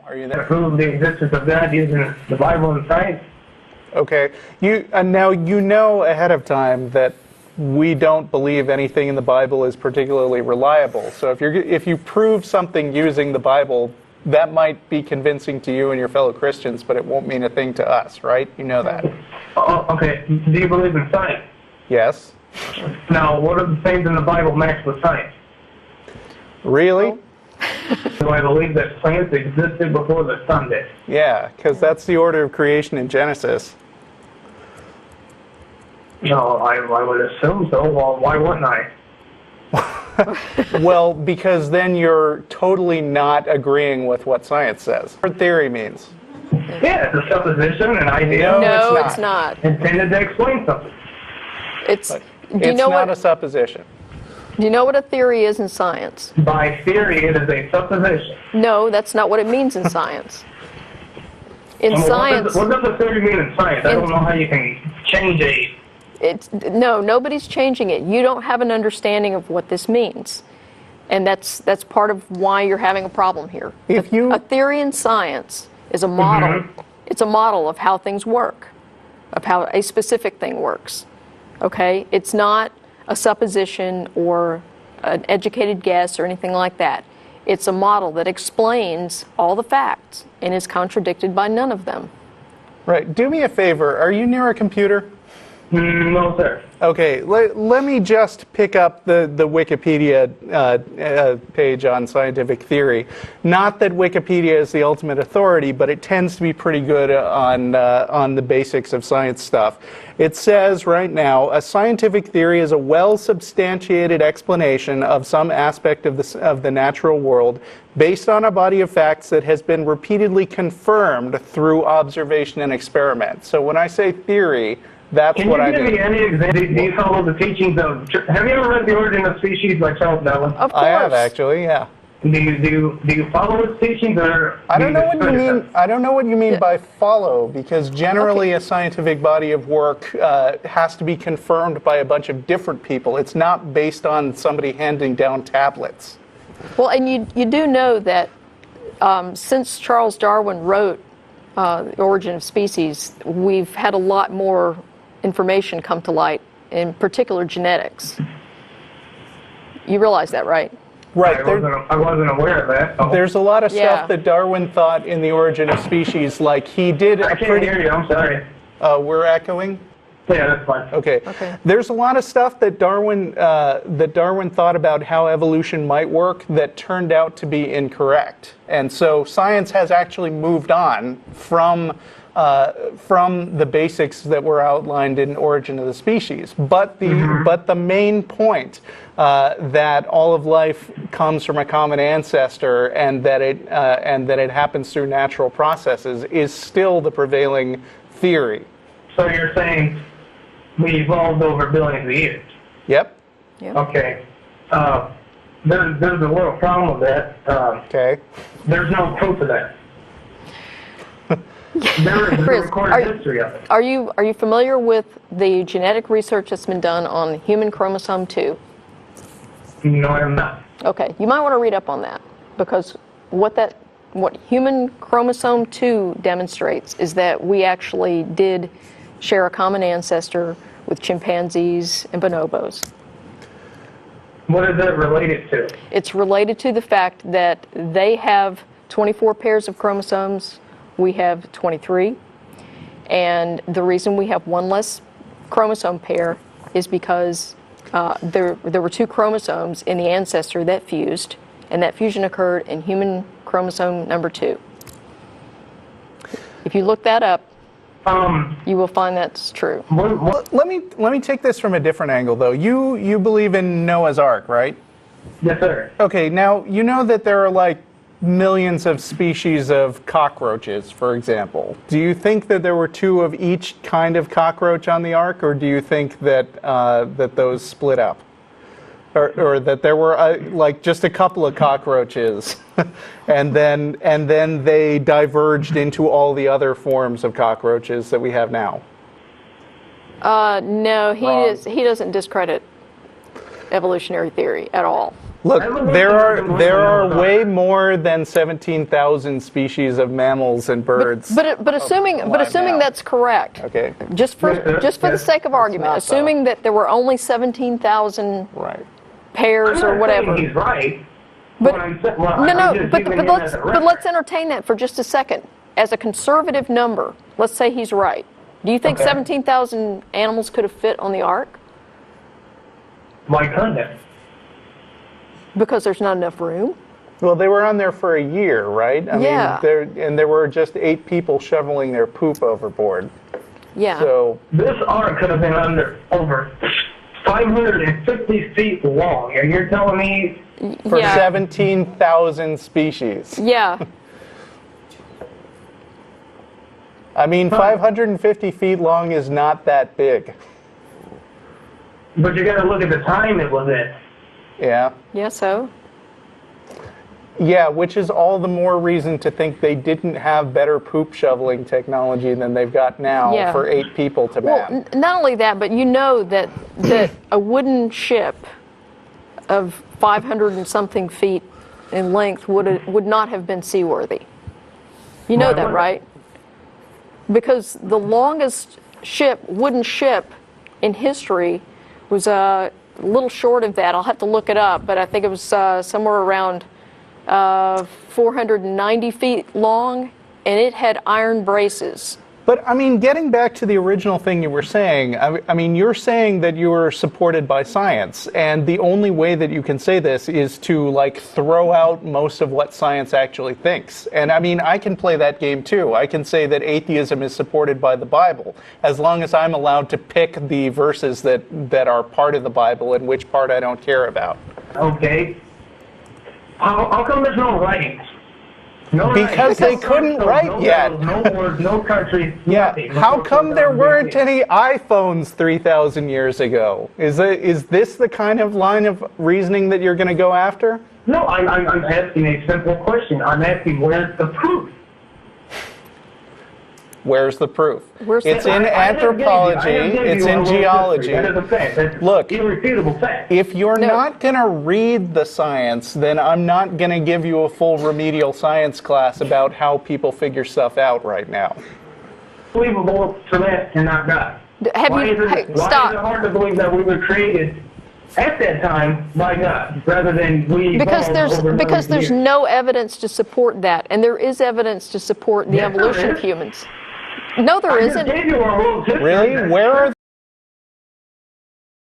Are you there? Prove the existence of God using the Bible and science. Okay. Now you know ahead of time that we don't believe anything in the Bible is particularly reliable. So if you prove something using the Bible, that might be convincing to you and your fellow Christians, but it won't mean a thing to us, right? You know that. Oh, okay. Do you believe in science? Yes. Now, what are the things in the Bible match with science? Really? Do I believe that plants existed before the sun did? Yeah, because that's the order of creation in Genesis. No, I would assume so. Well, why wouldn't I? Well, because then you're totally not agreeing with what science says. What theory means. Yeah, it's a supposition, an idea. No, it's not. Intended to explain something. It's not a supposition. Do you know what a theory is in science? By theory, it is a supposition. No, that's not what it means in science. In science... What does a theory mean in science? I don't know how you can change a... No, nobody's changing it. You don't have an understanding of what this means. And that's part of why you're having a problem here. A theory in science is a model. Mm-hmm. It's a model of how things work, of how a specific thing works. Okay? It's not a supposition or an educated guess or anything like that. It's a model that explains all the facts and is contradicted by none of them. Right. Do me a favor. Are you near a computer? No, sir. Okay, let me just pick up the Wikipedia page on scientific theory. Not that Wikipedia is the ultimate authority, but it tends to be pretty good on the basics of science stuff. It says right now, a scientific theory is a well-substantiated explanation of some aspect of the natural world based on a body of facts that has been repeatedly confirmed through observation and experiment. So when I say theory, that's what I mean. Can you give me any example? Do you follow the teachings of... Have you ever read The Origin of Species by Charles Darwin? Of course. I have, actually, yeah. Do you follow his teachings, or... I don't know what you mean. I don't know what you mean by follow, because generally a scientific body of work has to be confirmed by a bunch of different people. It's not based on somebody handing down tablets. Well, and you do know that since Charles Darwin wrote The Origin of Species, we've had a lot more information come to light, in particular genetics. You realize that, right? Right. I wasn't aware of that. So. There's a lot of stuff that Darwin thought in The Origin of Species, like he did... I can't hear you, I'm sorry. We're echoing? Yeah, that's fine. Okay. There's a lot of stuff that Darwin thought about how evolution might work that turned out to be incorrect. And so science has actually moved on from the basics that were outlined in Origin of the Species. But the main point that all of life comes from a common ancestor and that it happens through natural processes is still the prevailing theory. So you're saying we evolved over billions of years? Yep. Okay. There's a little problem with that. Okay. There's no proof of that. There is Chris, recorded history of it. Are you familiar with the genetic research that's been done on human chromosome 2? No, I'm not. Okay, you might want to read up on that, because what human chromosome 2 demonstrates is that we actually did share a common ancestor with chimpanzees and bonobos. What is that related to? It's related to the fact that they have 24 pairs of chromosomes, we have 23, and the reason we have one less chromosome pair is because there were 2 chromosomes in the ancestor that fused, and that fusion occurred in human chromosome number 2. If you look that up, you will find that's true. Let me take this from a different angle, though. You believe in Noah's Ark, right? Yes, sir. Okay, now you know that there are like millions of species of cockroaches, for example. Do you think that there were 2 of each kind of cockroach on the Ark, or do you think that that those split up? Or that there were like just a couple of cockroaches, and then they diverged into all the other forms of cockroaches that we have now? No, he doesn't discredit evolutionary theory at all. Look, there are way more than 17,000 species of mammals and birds. But assuming that's correct. Okay. Just for the sake of argument, assuming that there were only 17,000 pairs or whatever. He's right. But let's entertain that for just a second. As a conservative number, let's say he's right. Do you think 17,000 animals could have fit on the ark? Why couldn't it? Because there's not enough room. Well, they were on there for a year, right? I mean, there were just 8 people shoveling their poop overboard. Yeah. So this ark could have been over 550 feet long, and you're telling me for 17,000 species. Yeah. I mean, 550 feet long is not that big. But you got to look at the time it was in. Yeah. Yeah, so? Yeah, which is all the more reason to think they didn't have better poop shoveling technology than they've got now for 8 people to man. Well, not only that, but you know that a wooden ship of 500 and something feet in length would not have been seaworthy. You know that, right? Because the longest wooden ship in history was a little short of that. I'll have to look it up, but I think it was somewhere around 490 feet long, and it had iron braces. But, I mean, getting back to the original thing you were saying, I mean, you're saying that you are supported by science, and the only way that you can say this is to, like, throw out most of what science actually thinks. And, I mean, I can play that game, too. I can say that atheism is supported by the Bible, as long as I'm allowed to pick the verses that are part of the Bible and which part I don't care about. Okay. How come there's no writings? Because they couldn't write yet. No words, no country, nothing. How come there weren't any iPhones 3,000 years ago? Is this the kind of line of reasoning that you're going to go after? No, I'm asking a simple question. I'm asking where's the proof? Where's the proof? It's in I anthropology. It's in geology. That is a fact. That's Look, irrefutable fact. if you're not going to read the science, then I'm not going to give you a full remedial science class about how people figure stuff out right now. Believable for that and not God. Why is it hard to believe that we were created at that time by God rather than we? Because there's no evidence to support that, and there is evidence to support the evolution of humans. No, there isn't. Really? Where are